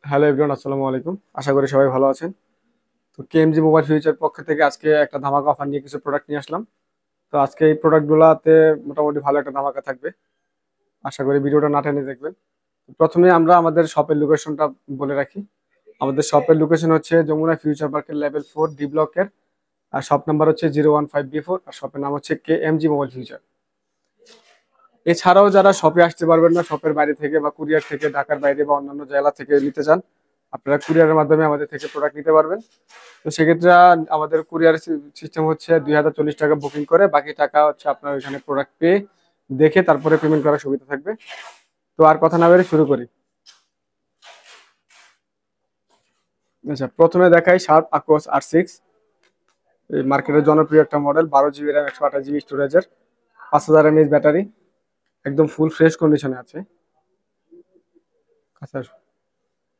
Hello everyone, আসসালামু আলাইকুম। আশা করি সবাই ভালো আছেন। তো কেএমজি মোবাইল ফিউচার পক্ষ থেকে আজকে একটা ধামাকা অফার নিয়ে কিছু প্রোডাক্ট নিয়ে আসলাম। তো আজকে এই প্রোডাক্টগুলোতে মোটামুটি ভালো একটা ধামাকা থাকবে। আশা করি ভিডিওটা না টেনে দেখবেন। প্রথমে আমরা আমাদের শপের লোকেশনটা বলে রাখি। আমাদের শপের লোকেশন হচ্ছে যমুনা ফিউচার পার্কের লেভেল 4 ডি ব্লকের। আর শপ নাম্বার হচ্ছে 015B4। আর শপের নাম হচ্ছে কেএমজি মোবাইল ফিউচার। এছাড়াও যারা শপে আসতে পারবেন না, শপের বাইরে থেকে বা কুরিয়ার থেকে, ঢাকার বাইরে বা অন্যান্য জেলা থেকে নিতে চান, আপনারা কুরিয়ারের মাধ্যমে আমাদের থেকে প্রোডাক্ট নিতে পারবেন। তো সেক্ষেত্রে আমাদের কুরিয়ার সিস্টেম হচ্ছে 2040 টাকা বুকিং করে, বাকি টাকা হচ্ছে আপনার ওইখানে প্রোডাক্ট পেয়ে দেখে তারপরে পেমেন্ট করার সুবিধা থাকবে। তো আর কথা না বেরিয়ে শুরু করি। আচ্ছা, প্রথমে দেখাই শার্প আকোস R6। এই মার্কেটের জনপ্রিয় একটা মডেল, 12 GB র্যাম, 128 GB স্টোরেজের, 5000 mAh ব্যাটারি, একদম ফুল ফ্রেশ কন্ডিশনে আছে। আচ্ছা,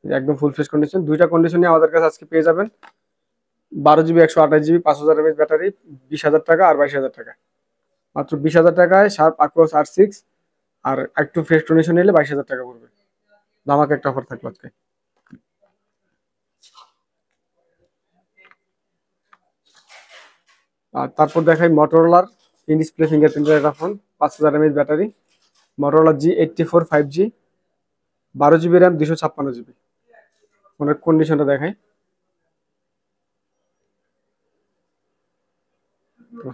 একদম ফুল ফ্রেশ কন্ডিশন, দুইটা কন্ডিশনই আমাদের কাছে আজকে পেয়ে যাবেন। 12 GB 128 GB, 5000 mAh ব্যাটারি, 20,000 টাকা আর 22,000 টাকা। মাত্র 20,000 টাকায় শার্প আকোস R6। আর একটু ফ্রেশ কন্ডিশন নিলে 22,000 টাকা পড়বে। ধামাকা একটা অফার থাকবে আজকে। আর তারপর দেখাই মোটরোলার ইন ডিসপ্লে ফিঙ্গারপ্রিন্টের একটা phone, 5000 mAh battery, Motorola G84 5G, 12 GB RAM, 256 GB। ফোনের কন্ডিশনটা দেখাই।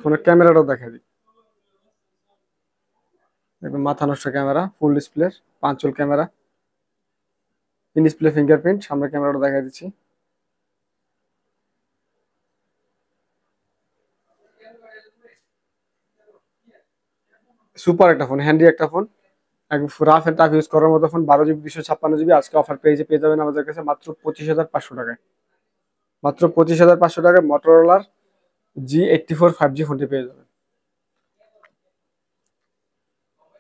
ফোনের ক্যামেরাটাও দেখাই দিই। একদম মাথা নষ্ট ক্যামেরা, ফুল ডিসপ্লে, পাঁচল ক্যামেরা, ইন ডিসপ্লে ফিঙ্গারপ্রিন্ট। সামনে ক্যামেরাটা দেখাই দিচ্ছি। সুপার একটা ফোন, হ্যান্ডি একটা ফোন, একদম রাফ এন্ড টাফ ইউজ করার মতো ফোন। 12 GB 256 GB আজকে অফার পেজে পেয়ে যাবেন আমাদের কাছে মাত্র 25,500 টাকায়। মাত্র 25,500 টাকায় মোটরোলার G84 5G ফোনটি পেয়ে যাবেন।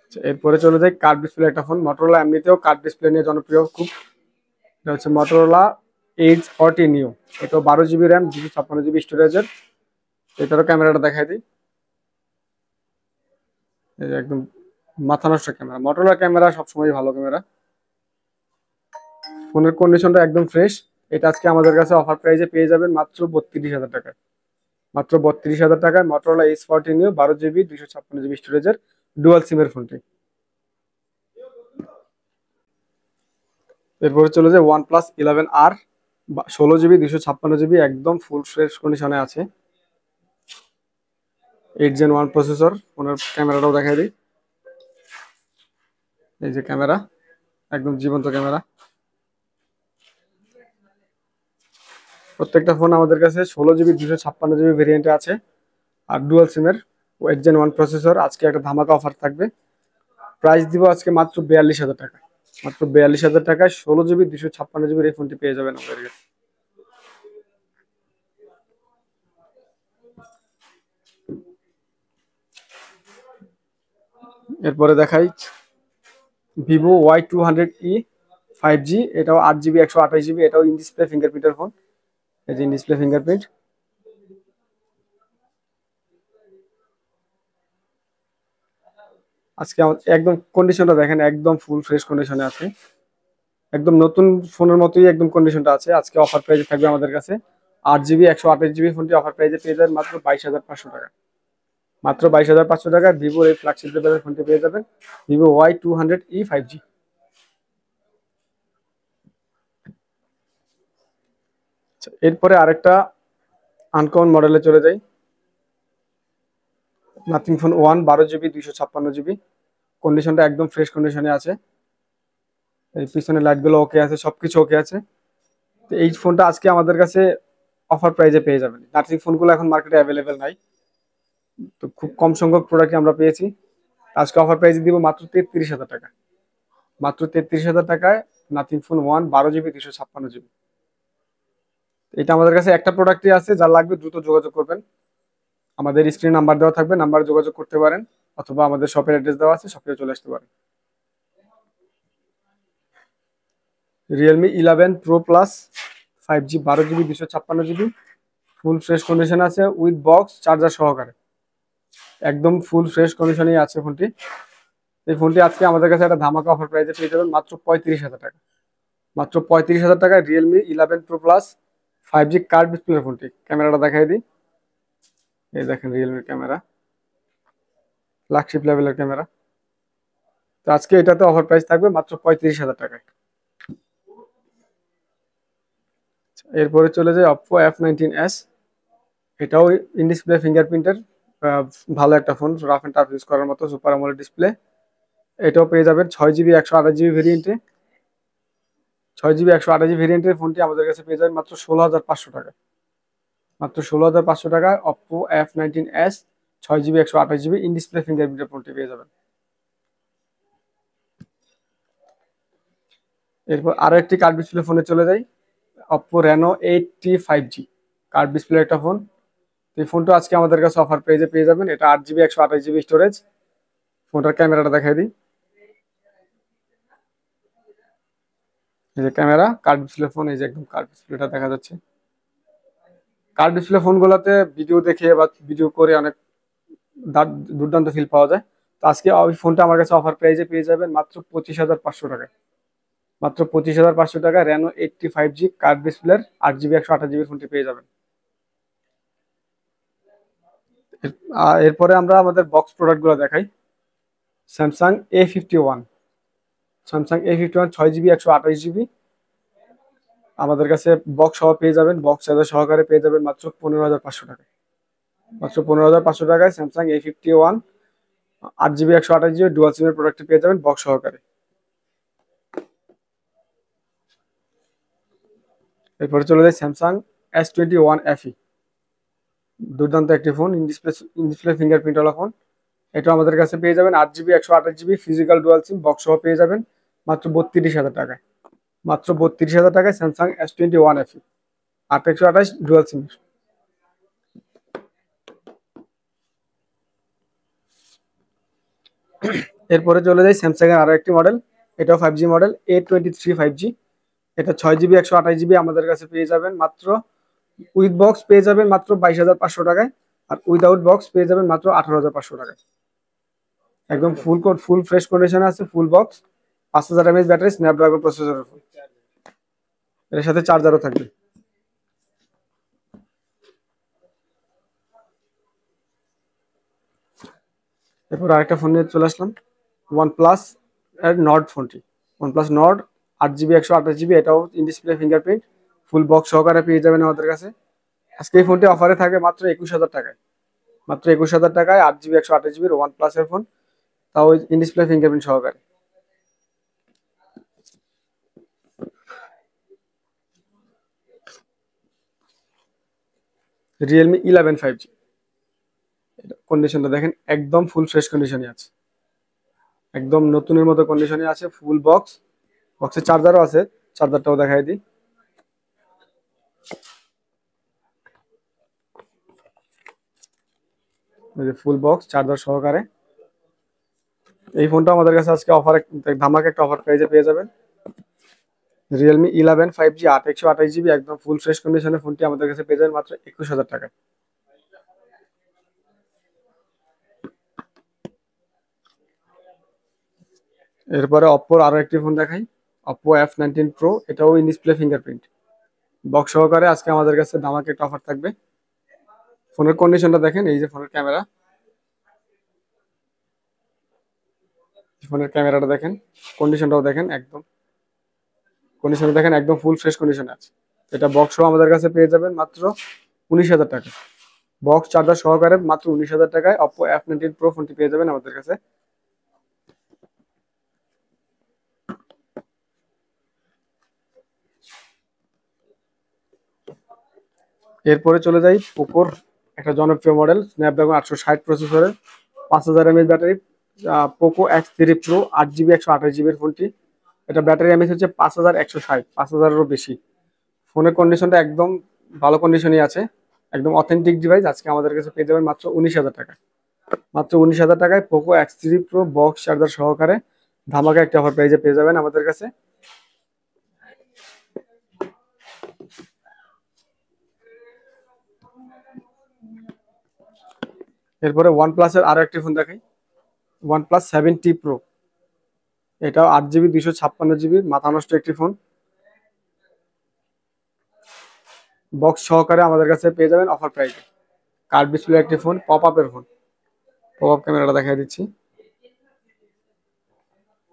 আচ্ছা, এরপরে চলে যাই কার্ভ ডিসপ্লে একটা ফোন। মোটরোলা এমনিতেও কার্ভ ডিসপ্লে নিয়ে জনপ্রিয় খুব। এটা হচ্ছে মোটরোলা H40 নিউ। এটা 12 GB র্যাম, 256 GB স্টোরেজের। এটারও ক্যামেরাটা দেখাই দিই। এই যে একদম মাথা নষ্ট ক্যামেরা, মোটরোলা ক্যামেরা সবসময় ভালো ক্যামেরা। ফোনের কন্ডিশনটা একদম ফ্রেশ। এটা আজকে আমাদের কাছে অফার প্রাইসে পেয়ে যাবেন মাত্র 32,000 টাকায়। মাত্র 32,000 টাকায় Motorola H40 new, 12 GB 256 GB স্টোরেজের, ডুয়াল সিমের ফোনটি। এরপরে চলে যায় OnePlus 11R, 16 GB 256 GB, একদম ফুল ফ্রেশ কন্ডিশনে আছে। 8 Gen 1 প্রসেসর। ফোনের ক্যামেরাটাও দেখাই দিই। এই যে ক্যামেরা, একদম জীবন্ত ক্যামেরা। প্রত্যেকটা ফোন আমাদের কাছে 16 GB 256 GB ভেরিয়েন্টে আছে। আর ডুয়াল সিমের, 8 Gen 1 প্রসেসর। আজকে একটা ধামাকা অফার থাকবে। প্রাইস দিব আজকে মাত্র 42,000 টাকা। মাত্র 42,000 টাকায় 16 GB 256 GB এই ফোনটি পেয়ে যাবেন আমাদের কাছে। এরপরে দেখাই ভিভো Y200E 5G। এটাও 8 GB 128 GB, এটাও ইন ডিসপ্লে ফিঙ্গারপ্রিন্টের ফোন। এই যে ইন ডিসপ্লে ফিঙ্গারপ্রিন্ট। আজকে একদম কন্ডিশনটা দেখেন, একদম ফুল ফ্রেশ কন্ডিশনে আছে। একদম নতুন ফোনের মতোই একদম কন্ডিশনটা আছে। আজকে অফার প্রাইসে থাকবে আমাদের কাছে 8 GB 128 GB ফোনটি অফার প্রাইসে পেয়ে যাবেন মাত্র 22,500 টাকা। মাত্র 22,500 টাকায় ভিভোর এই ফ্ল্যাগশিপ লেভেলের ফোনটি পেয়ে যাবেন, ভিভো Y200E 5G। এরপরে আরেকটা আনকমন মডেলে চলে যাই। Nothing phone 12 GB 256 GB। কন্ডিশনটা একদম ফ্রেশ কন্ডিশনে আছে। এই পিছনে লাইটগুলো ওকে আছে, সবকিছু ওকে আছে। তো এই ফোনটা আজকে আমাদের কাছে অফার প্রাইজে পেয়ে যাবেন। নাথিং ফোনগুলো এখন মার্কেটে অ্যাভেলেবেল নাই। তো খুব কম সংখ্যক প্রোডাক্ট আমরা পেয়েছি। আজকে অফার প্রাইজে দিব মাত্র 33,000 টাকা। মাত্র 33,000 টাকায় নাথিং ফোন 12 GB 256 GB। এটা আমাদের কাছে একটা প্রোডাক্টই আছে, যা লাগবে দ্রুত যোগাযোগ করবেন। আমাদের স্ক্রিন নাম্বার দেওয়া থাকবে, নাম্বারে যোগাযোগ করতে পারেন, অথবা আমাদের শপের অ্যাড্রেস দেওয়া আছে, শপে চলে আসতে পারেন। Realme 11 pro plus 5G, 12 GB 256 GB, full fresh condition আছে উইথ বক্স চার্জার সহকারে। একদম ফুল ফ্রেশ কন্ডিশনেই আছে ফোনটি। এই ফোনটি আজকে আমাদের কাছে একটা ধামাকা অফার প্রাইসে পেয়ে যাবেন মাত্র 35,000 টাকা। মাত্র 35,000 টাকায় Realme 11 Pro Plus 5G curve display ফোনটি। ক্যামেরাটা দেখাই দিই, এই দেখেন রিয়েলমির ক্যামেরা, ফ্ল্যাগশিপ লেভেলের ক্যামেরা। তো আজকে এটাতে অফার প্রাইস থাকবে মাত্র 35,000 টাকায়। এরপরে চলে যায় Oppo F19s। এটাও ইন ডিসপ্লে ফিঙ্গারপ্রিন্টের ভালো একটা phone, rough and tough use করার মতো, সুপার আমোলেড ডিসপ্লে। এটাও পেয়ে যাবেন 6GB 128GB ভেরিয়েন্টে। 6GB 128GB ভেরিয়েন্টের ফোনটি আমাদের কাছে পেয়ে যাবেন মাত্র 16,500 টাকায়। মাত্র 16,500 টাকায় Oppo F19s 6GB 128GB in display ফিঙ্গারপ্রিন্টের ফোনটি পেয়ে যাবেন। এরপর আরো একটি কার্ভ ডিসপ্লে ফোনে চলে যাই, Oppo Reno 8T 5G curve display একটা ফোন। এই ফোনটা আজকে আমাদের কাছে অফার প্রাইসে পেয়ে যাবেন। এটা 8GB 128GB স্টোরেজ। ফোনটার ক্যামেরাটা দেখাই দিই, এই যে ক্যামেরা, কার্ভ ডিসপ্লে ফোন, এই যে একদম কার্ভ ডিসপ্লেটা দেখা যাচ্ছে। কার্ভ ডিসপ্লে ফোনগুলোতে ভিডিও দেখে বা ভিডিও করে অনেক দুর্দান্ত ফিল পাওয়া যায়। তো আজকে ওই ফোনটা আমার কাছে অফার প্রাইসে পেয়ে যাবেন মাত্র 25,500 টাকায়। মাত্র 25,500 টাকায় Reno 8T 5G কার্ভ ডিসপ্লের 8GB 128GB ফোনটি পেয়ে যাবেন। এরপরে আমরা আমাদের বক্স প্রোডাক্টগুলো দেখাই। Samsung A51, Samsung A51 6GB 128GB আমাদের কাছে বক্স সহ পেয়ে যাবেন, বক্স চার্জার সহকারে পেয়ে যাবেন মাত্র 15,500 টাকায়। মাত্র 15,500 টাকায় Samsung A51 8GB 128GB dual সিমের প্রোডাক্টটি পেয়ে যাবেন বক্স সহকারে। এরপরে চলে যায় স্যামসাং S21 FE, দুর্দান্ত একটি ফোন, ইন ডিসপ্লে ফিঙ্গারপ্রিন্ট ওয়ালা ফোন। এটা আমাদের কাছে পেয়ে যাবেন 8GB 128GB physical dual SIM box সহ পেয়ে যাবেন মাত্র 32,000 টাকায়। মাত্র 32,000 টাকায় Samsung S21 FE 8/128 dual SIM. এরপরে চলে যাই স্যামসাং এর আরো একটি মডেল, এটাও 5G মডেল A23 5G। এটা 6GB 128GB আমাদের কাছে পেয়ে যাবেন মাত্র, উইথ বক্স পেয়ে যাবেন মাত্র 22,500 টাকায়, আর উইদাউট বক্স পেয়ে যাবেন মাত্র 18,500 টাকায়। একদম ফুল ফ্রেশ কন্ডিশনে আছে, full box, 5000 mAh battery, Snapdragon প্রসেসরের ফোন। এর সাথে চার্জারও থাকবে। এরপর আরেকটা ফোন নিয়ে চলে আসলাম, OnePlus এর নর্ড ফোনটি। OnePlus নর্ড 8GB 128GB, এটাও in display fingerprint, full box সহকারে পেয়ে যাবেন আমাদের কাছে। আজকে এই ফোনটি অফারে থাকে মাত্র 21,000 টাকায়। মাত্র 21,000 টাকায় 8GB 128GB OnePlus এর ফোন, তাও ইন ডিসপ্লে ফিঙ্গারপ্রিন্ট সহকারে। Realme 11 5G, কন্ডিশনটা দেখেন একদম ফুল ফ্রেশ কন্ডিশনে আছে, একদম নতুনের মতো কন্ডিশনে আছে, ফুল বক্স, বক্সে চার্জারও আছে, চার্জারটাও দেখাই দিই। এই যে ফুল বক্স চার্জার সহকারে। এই ফোনটা আমাদের কাছে আজকে অফার, ধামাকা একটা অফার প্রাইসে পেয়ে যাবেন। Realme 11 5G 8/128GB একদম ফুল ফ্রেশ কন্ডিশনে ফোনটি আমাদের কাছে পেয়ে যাবেন মাত্র 21,000 টাকায়। এরপরে Oppo আরো একটি ফোন দেখাই, Oppo F19 Pro, এটাও ইন ডিসপ্লে ফিঙ্গারপ্রিন্ট বক্স সহকারে আজকে আমাদের কাছে ধামাকা একটা অফার থাকবে। ফোনের কন্ডিশনটা দেখেন, এই যে ফোনের ক্যামেরা, ফোনের ক্যামেরাটা দেখেন, কন্ডিশনটাও দেখেন, একদম কন্ডিশনটা দেখেন একদম ফুল ফ্রেশ কন্ডিশনে আছে। এটা বক্স সহ আমাদের কাছে পেয়ে যাবেন মাত্র 19,000 টাকা, বক্স চার্জার সহকারে মাত্র 19,000 টাকায় Oppo F19 Pro ফোনটি পেয়ে যাবেন আমাদের কাছে। এরপরে চলে যাই পোকোর একটা জনপ্রিয় মডেল, স্ন্যাপড্রাগন 860 প্রসেসরের, 5000 mAh battery, Poco X3 Pro 8GB 128GB ফোনটি। এটা ব্যাটারি এমএচ হচ্ছে 5160, 5000-এরও বেশি। ফোনের কন্ডিশনটা একদম ভালো কন্ডিশনই আছে, একদম অথেন্টিক ডিভাইস। আজকে আমাদের কাছে পেয়ে যাবেন মাত্র 19,000 টাকায়। মাত্র 19,000 টাকায় Poco X3 Pro box charger সহকারে ধামাকা একটা অফার প্রাইসে পেয়ে যাবেন আমাদের কাছে। এরপরে OnePlus এর আরো একটি ফোন দেখাই, OnePlus 7T Pro, এটাও 8GB 256GB মাথা নষ্ট একটি ফোন। বক্স সহকারে আমাদের কাছে পেয়ে যাবেন অফার প্রাইসে। কার্ভ ডিসপ্লে একটি ফোন, পপ আপের ফোন। পপ আপ ক্যামেরাটা দেখাই দিচ্ছি।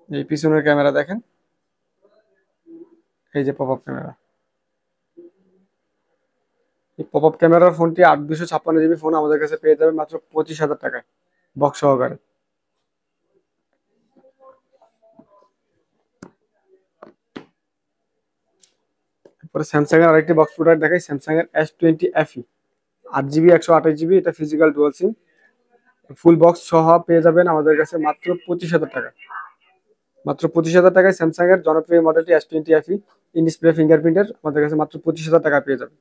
এই পিছনের ক্যামেরা দেখেন, এই যে পপ আপ ক্যামেরা। এই পপ আপ ক্যামেরার ফোনটি 8 256 জিবি ফোন আমাদের কাছে পেয়ে যাবেন মাত্র 25,000 টাকায় বক্স সহকারে। তারপরে স্যামসাং এর আরেকটি বক্স প্রোডাক্ট দেখাই, স্যামসাং এর S20 FE 8 জিবি 128 জিবি, এটা physical dual SIM. Full box সহ পেয়ে যাবেন আমাদের কাছে মাত্র 25,000 টাকা। মাত্র 25,000 টাকায় স্যামসাং এর জনপ্রিয় মডেলটি S20 FE ইন ডিসপ্লে ফিঙ্গারপ্রিন্টের আমাদের কাছে মাত্র 25,000 টাকা পেয়ে যাবেন।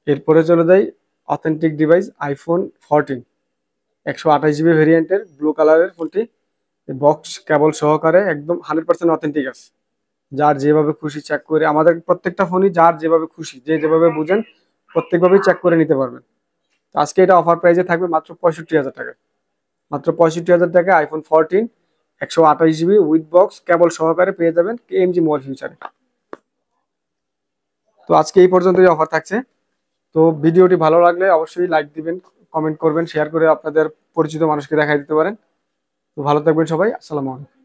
এরপরে চলে যাই অথেন্টিক ডিভাইস আইফোন 14 128 জিবি ভেরিয়েন্টের ব্লু কালারের ফোনটি। বক্স কেবল সহকারে একদম 100% অথেন্টিক আছে। যার যেভাবে খুশি চেক করে, আমাদের প্রত্যেকটা ফোনই যার যেভাবে খুশি, যে যেভাবে বুঝেন প্রত্যেকভাবেই চেক করে নিতে পারবেন। তো আজকে এটা অফার প্রাইসে থাকবে মাত্র 65,000 টাকা। মাত্র 65,000 টাকা আইফোন 14 128 জিবি উইথ বক্স কেবল সহকারে পেয়ে যাবেন KMG মোবাইল ফিউচারে। তো আজকে এই পর্যন্তই অফার থাকছে। তো ভিডিওটি ভালো লাগলে অবশ্যই লাইক দিবেন, কমেন্ট করবেন, শেয়ার করে আপনাদের পরিচিত মানুষকে দেখাই দিতে পারেন। তো ভালো থাকবেন সবাই, আসসালামু আলাইকুম।